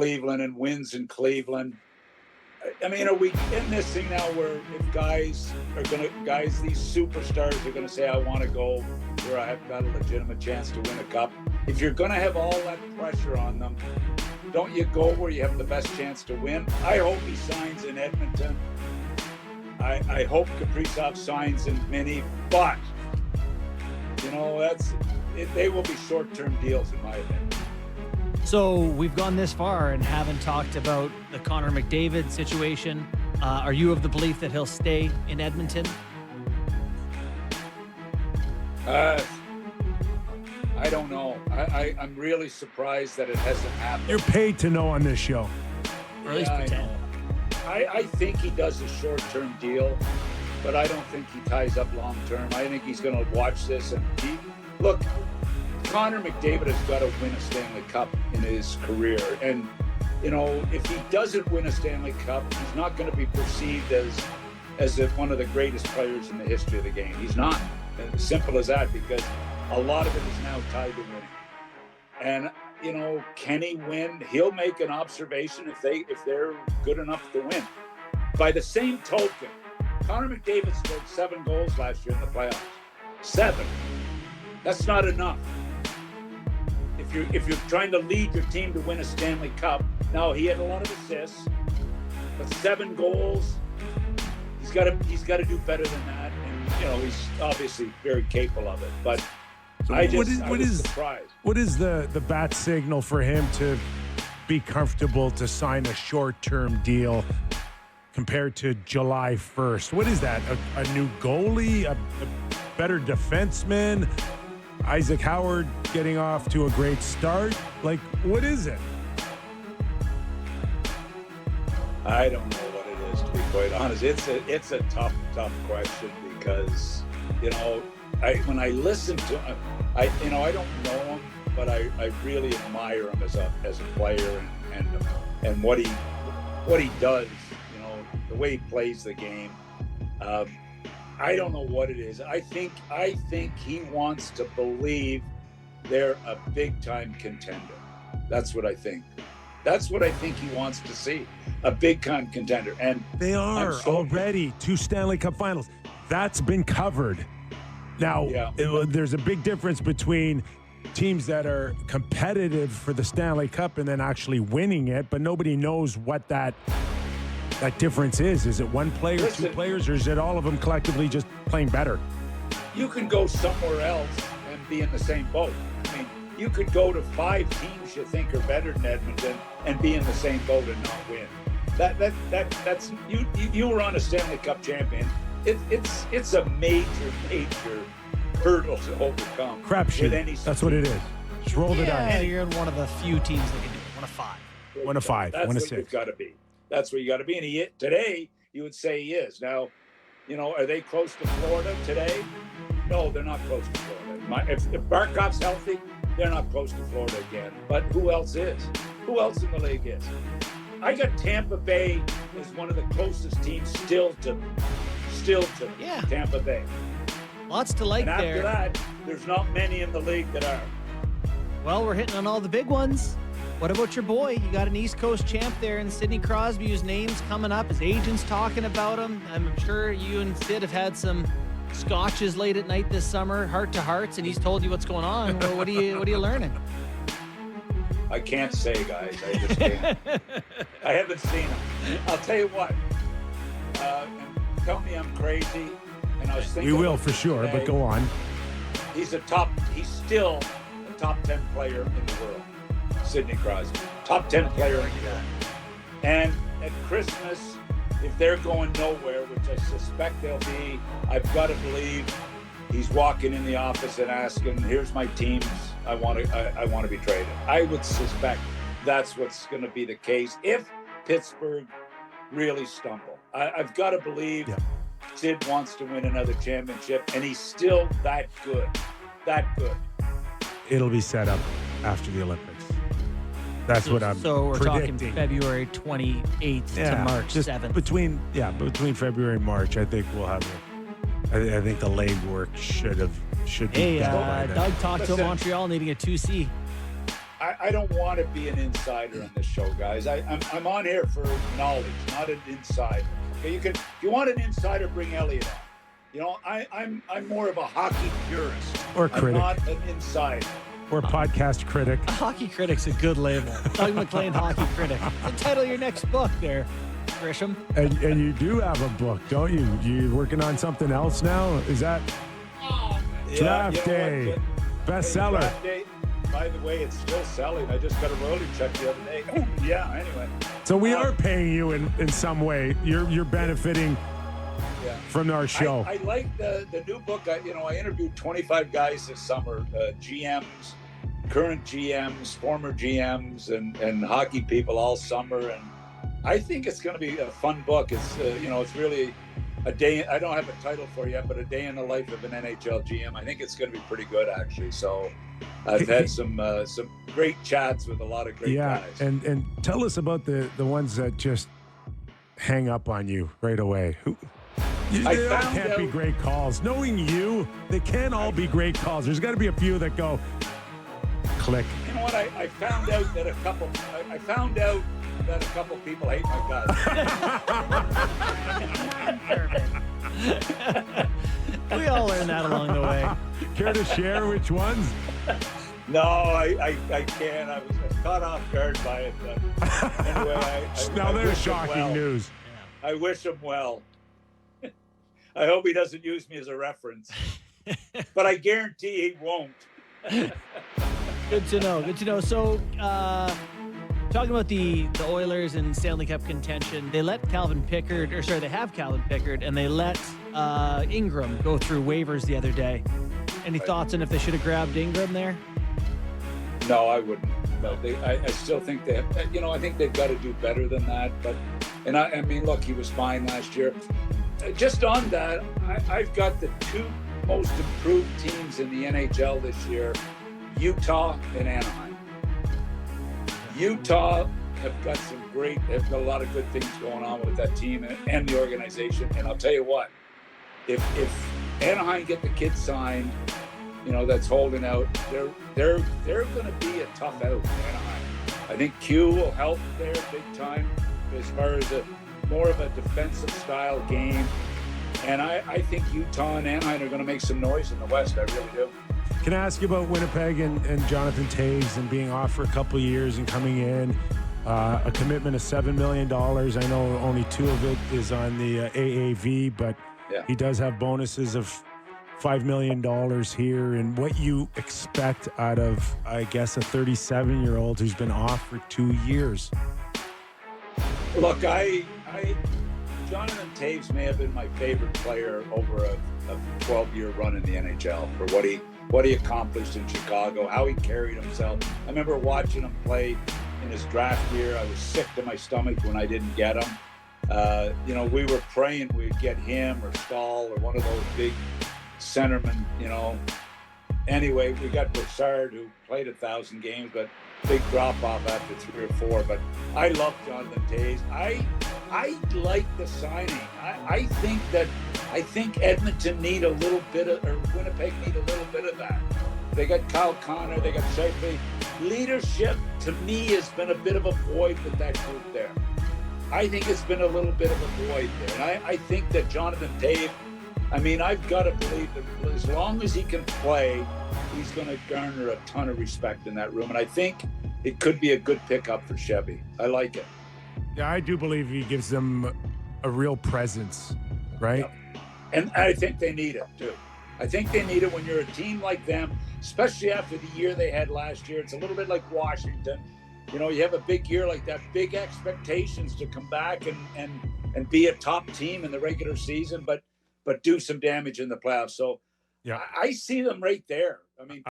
Cleveland and wins in Cleveland. I mean, are we in this thing now where if these superstars are gonna say, I want to go where I have got a legitimate chance to win a cup? If you're gonna have all that pressure on them, don't you go where you have the best chance to win? I hope he signs in Edmonton. I hope Kaprizov signs in Minnie, but they will be short-term deals in my opinion. So we've gone this far and haven't talked about the Connor McDavid situation. Are you of the belief that he'll stay in Edmonton? I don't know. I'm really surprised that it hasn't happened. You're paid to know on this show. Or at least pretend. I think he does a short-term deal, but I don't think he ties up long-term. I think he's going to watch this and look. Connor McDavid has got to win a Stanley Cup in his career. And, if he doesn't win a Stanley Cup, he's not going to be perceived as one of the greatest players in the history of the game. He's not. As simple as that, because a lot of it is now tied to winning. And, can he win? He'll make an observation if they're good enough to win. By the same token, Connor McDavid scored 7 goals last year in the playoffs. 7. That's not enough. If you're trying to lead your team to win a Stanley Cup, now he had a lot of assists, but 7 goals, he's got to do better than that. And he's obviously very capable of it. But so I was surprised. What is the bat signal for him to be comfortable to sign a short-term deal compared to July 1st? What is that? A new goalie, a better defenseman? Isaac Howard getting off to a great start? Like, what is it? I don't know what it is, to be quite honest. It's a tough question because, when I listen to him, I don't know him, but I really admire him as a player and what he does, the way he plays the game. I don't know what it is. I think he wants to believe they're a big-time contender. That's what I think. That's what I think he wants to see, a big-time contender. And they are already 2 Stanley Cup finals. That's been covered. Now, there's a big difference between teams that are competitive for the Stanley Cup and then actually winning it, but nobody knows what that difference is. Is it one player, 2 players, or is it all of them collectively just playing better? You can go somewhere else and be in the same boat. I mean, you could go to 5 teams you think are better than Edmonton and be in the same boat and not win. That's you were on a Stanley Cup champion. It's a major hurdle to overcome. Crapshoot. That's what it is. Just roll the dice. Yeah, you're in one of the few teams that can do it. 1 of 5. 1 of 5. That's 1 of what 6. You've got to be. That's where you got to be. And today, you would say he is. Now, are they close to Florida today? No, they're not close to Florida. If Barkov's healthy, they're not close to Florida again. But who else is? Who else in the league is? I got Tampa Bay as one of the closest teams still to Tampa Bay. Lots to like and after there. that, there's not many in the league that are. Well, we're hitting on all the big ones. What about your boy? You got an East Coast champ there in Sidney Crosby, whose name's coming up. His agent's talking about him. I'm sure you and Sid have had some scotches late at night this summer, heart to hearts, and he's told you what's going on. Well, what are you learning? I can't say, guys. I just can't. I haven't seen him. I'll tell you what. Tell me I'm crazy. And I was thinking we will for sure, today, but go on. He's still a top 10 player in the world. Sidney Crosby, top 10 player in the world. And at Christmas, if they're going nowhere, which I suspect they'll be, I've got to believe he's walking in the office and asking, "Here's my teams. I want to be traded." I would suspect that's what's going to be the case if Pittsburgh really stumble. I've got to believe Sid wants to win another championship, and he's still that good. That good. It'll be set up after the Olympics. That's what I'm So we're predicting. talking February 28th to March 7th. Between February and March, I think we'll have I think the legwork should be done by then. Doug talked to Montreal needing a 2C. I don't want to be an insider on this show, guys. I'm on here for knowledge, not an insider. Okay, if you want an insider, bring Elliot on. You know, I'm more of a hockey purist. Or critic. I'm not an insider. Or podcast critic. A hockey critic's a good label. Doug McLean, hockey critic. The title of your next book there, Grisham. And you do have a book, don't you? You working on something else now? Is that Draft Day? Bestseller. Draft Day. By the way, it's still selling. I just got a royalty check the other day. Yeah, anyway. So we are paying you in some way. You're benefiting from our show. I like the new book. I interviewed 25 guys this summer, GMs, current GMs, former GMs, and hockey people all summer. And I think it's going to be a fun book. It's it's really a day. I don't have a title for it yet, but a day in the life of an NHL GM. I think it's going to be pretty good, actually. So I've had some great chats with a lot of great guys. And tell us about the ones that just hang up on you right away. They all can't be great calls. Knowing you, they can't all be great calls. There's got to be a few that go click. You know what? I found out that a couple people hate my guts. We all learned that along the way. Care to share which ones? No, I can't. I was caught off guard by it. But anyway, now there's shocking news. I wish him well. I hope he doesn't use me as a reference, but I guarantee he won't. Good to know. So, talking about the Oilers and Stanley Cup contention, they have Calvin Pickard, and they let Ingram go through waivers the other day. Any thoughts on if they should have grabbed Ingram there? No, I wouldn't. No, I still think they have, I think they've got to do better than that. But, I mean, look, he was fine last year. Just on that, I've got the two most improved teams in the NHL this year, Utah and Anaheim. Utah have got a lot of good things going on with that team and the organization. And I'll tell you what, if Anaheim get the kid signed, that's holding out, they're going to be a tough out, Anaheim. I think Q will help there big time as far as more of a defensive style game. And I think Utah and Anaheim are going to make some noise in the West. I really do. Can I ask you about Winnipeg and Jonathan Toews and being off for a couple of years and coming in? A commitment of $7 million. I know only 2 of it is on the AAV, but he does have bonuses of $5 million here. And what you expect out of, I guess, a 37-year-old who's been off for 2 years? Look, Jonathan Toews may have been my favorite player over a 12-year run in the NHL for what he accomplished in Chicago, how he carried himself. I remember watching him play in his draft year. I was sick to my stomach when I didn't get him. We were praying we'd get him or Stahl or one of those big centermen, Anyway, we got Broussard, who played 1,000 games, but big drop-off after 3 or 4. But I love Jonathan Toews. I like the signing. I think Edmonton need a little bit of, or Winnipeg need a little bit of that. They got Kyle Connor, they got Shifley. Leadership, to me, has been a bit of a void with that group there. I think it's been a little bit of a void there. And I think that Jonathan Toews, I've got to believe that as long as he can play, he's going to garner a ton of respect in that room. And I think it could be a good pickup for Chevy. I like it. Yeah, I do believe he gives them a real presence, right? Yep. And I think they need it, too. I think they need it when you're a team like them, especially after the year they had last year. It's a little bit like Washington. You have a big year like that, big expectations to come back and be a top team in the regular season, but do some damage in the playoffs. So I see them right there.